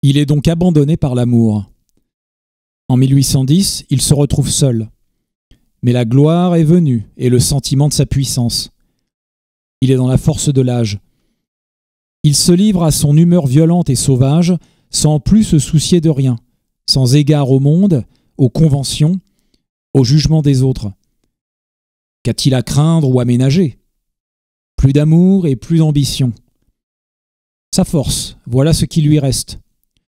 Il est donc abandonné par l'amour. En 1810, il se retrouve seul. Mais la gloire est venue et le sentiment de sa puissance. Il est dans la force de l'âge. Il se livre à son humeur violente et sauvage, sans plus se soucier de rien, sans égard au monde, aux conventions, au jugement des autres. Qu'a-t-il à craindre ou à ménager? Plus d'amour et plus d'ambition. Sa force, voilà ce qui lui reste.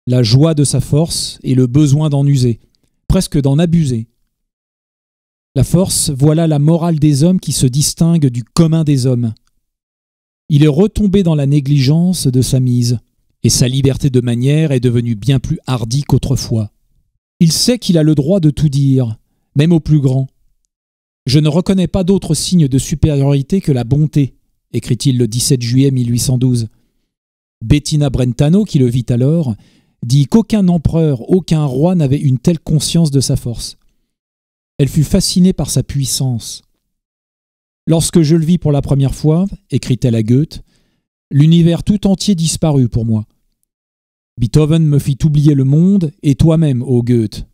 La joie de sa force et le besoin d'en user, presque d'en abuser. La force, voilà la morale des hommes qui se distingue du commun des hommes. Il est retombé dans la négligence de sa mise, et sa liberté de manière est devenue bien plus hardie qu'autrefois. Il sait qu'il a le droit de tout dire, même aux plus grands. « Je ne reconnais pas d'autre signe de supériorité que la bonté », écrit-il le 17 juillet 1812. Bettina Brentano, qui le vit alors, dit qu'aucun empereur, aucun roi n'avait une telle conscience de sa force. Elle fut fascinée par sa puissance. « Lorsque je le vis pour la première fois, écrit-elle à Goethe, l'univers tout entier disparut pour moi. Beethoven me fit oublier le monde et toi-même, ô Goethe.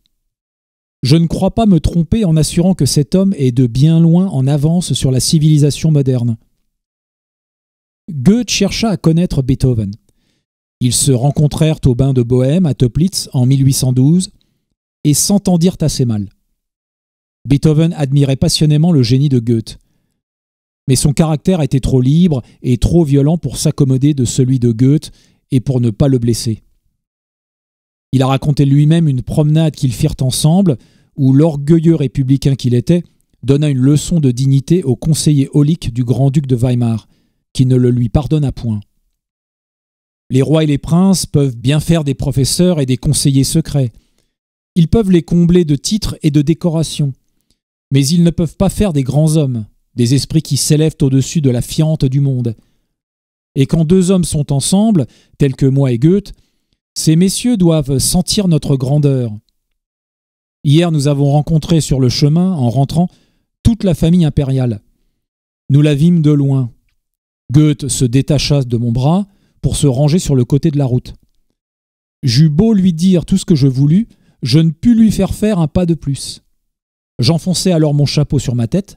Je ne crois pas me tromper en assurant que cet homme est de bien loin en avance sur la civilisation moderne. » Goethe chercha à connaître Beethoven. Ils se rencontrèrent au bain de Bohême à Toplitz en 1812 et s'entendirent assez mal. Beethoven admirait passionnément le génie de Goethe. Mais son caractère était trop libre et trop violent pour s'accommoder de celui de Goethe et pour ne pas le blesser. Il a raconté lui-même une promenade qu'ils firent ensemble où l'orgueilleux républicain qu'il était donna une leçon de dignité au conseiller aulique du grand-duc de Weimar, qui ne le lui pardonna point. Les rois et les princes peuvent bien faire des professeurs et des conseillers secrets. Ils peuvent les combler de titres et de décorations. Mais ils ne peuvent pas faire des grands hommes, des esprits qui s'élèvent au-dessus de la fiente du monde. Et quand deux hommes sont ensemble, tels que moi et Goethe, ces messieurs doivent sentir notre grandeur. Hier, nous avons rencontré sur le chemin, en rentrant, toute la famille impériale. Nous la vîmes de loin. Goethe se détacha de mon bras pour se ranger sur le côté de la route. J'eus beau lui dire tout ce que je voulus, je ne pus lui faire faire un pas de plus. J'enfonçai alors mon chapeau sur ma tête,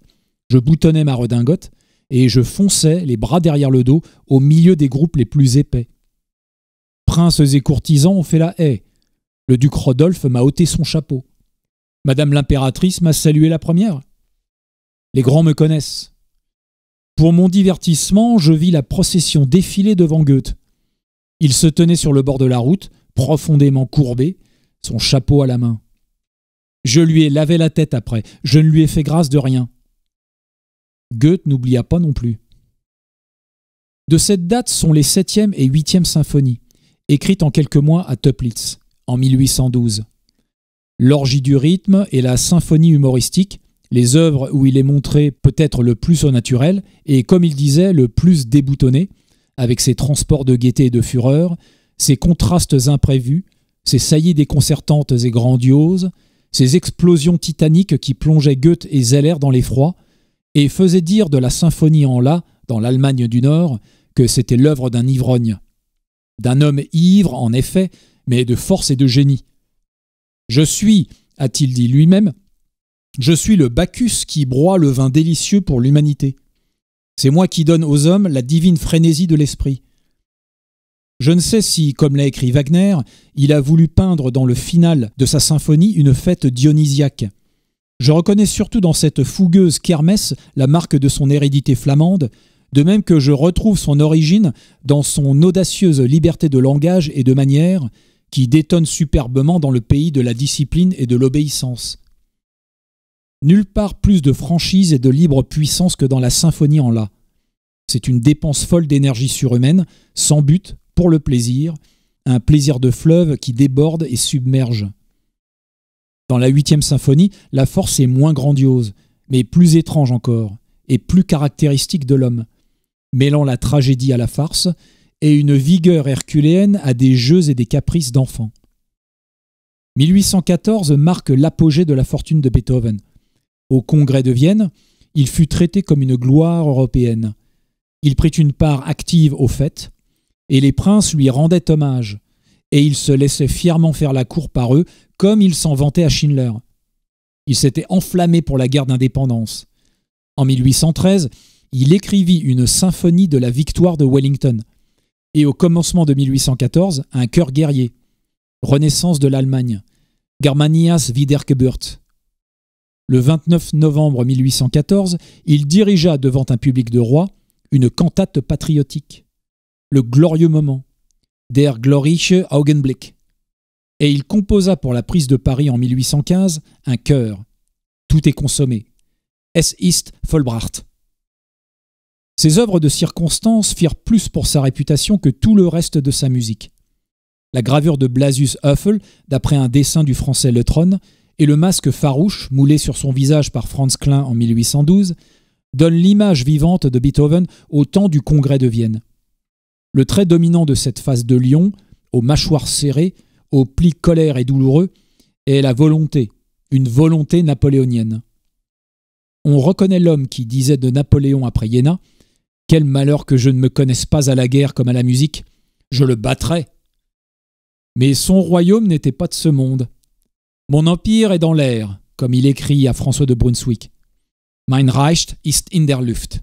je boutonnai ma redingote, et je fonçai, les bras derrière le dos, au milieu des groupes les plus épais. Princes et courtisans ont fait la haie. Le duc Rodolphe m'a ôté son chapeau. Madame l'impératrice m'a salué la première. Les grands me connaissent. Pour mon divertissement, je vis la procession défiler devant Goethe. Il se tenait sur le bord de la route, profondément courbé, son chapeau à la main. Je lui ai lavé la tête après, je ne lui ai fait grâce de rien. Goethe n'oublia pas non plus. De cette date sont les 7e et 8e symphonies, écrites en quelques mois à Toplitz, en 1812. L'orgie du rythme et la symphonie humoristique, les œuvres où il est montré peut-être le plus au naturel et, comme il disait, le plus déboutonné, avec ses transports de gaieté et de fureur, ses contrastes imprévus, ses saillies déconcertantes et grandioses, ses explosions titaniques qui plongeaient Goethe et Zeller dans l'effroi et faisaient dire de la symphonie en La, dans l'Allemagne du Nord, que c'était l'œuvre d'un ivrogne. D'un homme ivre, en effet, mais de force et de génie. « Je suis, a-t-il dit lui-même, je suis le Bacchus qui broie le vin délicieux pour l'humanité. C'est moi qui donne aux hommes la divine frénésie de l'esprit. Je ne sais si, comme l'a écrit Wagner, il a voulu peindre dans le final de sa symphonie une fête dionysiaque. Je reconnais surtout dans cette fougueuse kermesse la marque de son hérédité flamande, de même que je retrouve son origine dans son audacieuse liberté de langage et de manière qui détonne superbement dans le pays de la discipline et de l'obéissance. Nulle part plus de franchise et de libre puissance que dans la symphonie en La. C'est une dépense folle d'énergie surhumaine, sans but, pour le plaisir, un plaisir de fleuve qui déborde et submerge. Dans la 8e symphonie, la force est moins grandiose, mais plus étrange encore, et plus caractéristique de l'homme, mêlant la tragédie à la farce et une vigueur herculéenne à des jeux et des caprices d'enfants. 1814 marque l'apogée de la fortune de Beethoven. Au Congrès de Vienne, il fut traité comme une gloire européenne. Il prit une part active aux fêtes, et les princes lui rendaient hommage, et il se laissait fièrement faire la cour par eux, comme il s'en vantait à Schindler. Il s'était enflammé pour la guerre d'indépendance. En 1813, il écrivit une symphonie de la victoire de Wellington, et au commencement de 1814, un chœur guerrier, Renaissance de l'Allemagne, Germanias Wiedergeburt. Le 29 novembre 1814, il dirigea devant un public de rois une cantate patriotique, le glorieux moment, Der glorreiche Augenblick, et il composa pour la prise de Paris en 1815 un chœur. Tout est consommé. Es ist vollbracht. Ses œuvres de circonstance firent plus pour sa réputation que tout le reste de sa musique. La gravure de Blasius Höffel, d'après un dessin du français Leutron, et le masque farouche, moulé sur son visage par Franz Klein en 1812, donnent l'image vivante de Beethoven au temps du Congrès de Vienne. Le trait dominant de cette face de lion, aux mâchoires serrées, aux plis colères et douloureux, est la volonté, une volonté napoléonienne. On reconnaît l'homme qui disait de Napoléon après Iéna « Quel malheur que je ne me connaisse pas à la guerre comme à la musique, je le battrais !» Mais son royaume n'était pas de ce monde. « Mon empire est dans l'air », comme il écrit à François de Brunswick. « Mein Reich ist in der Luft ».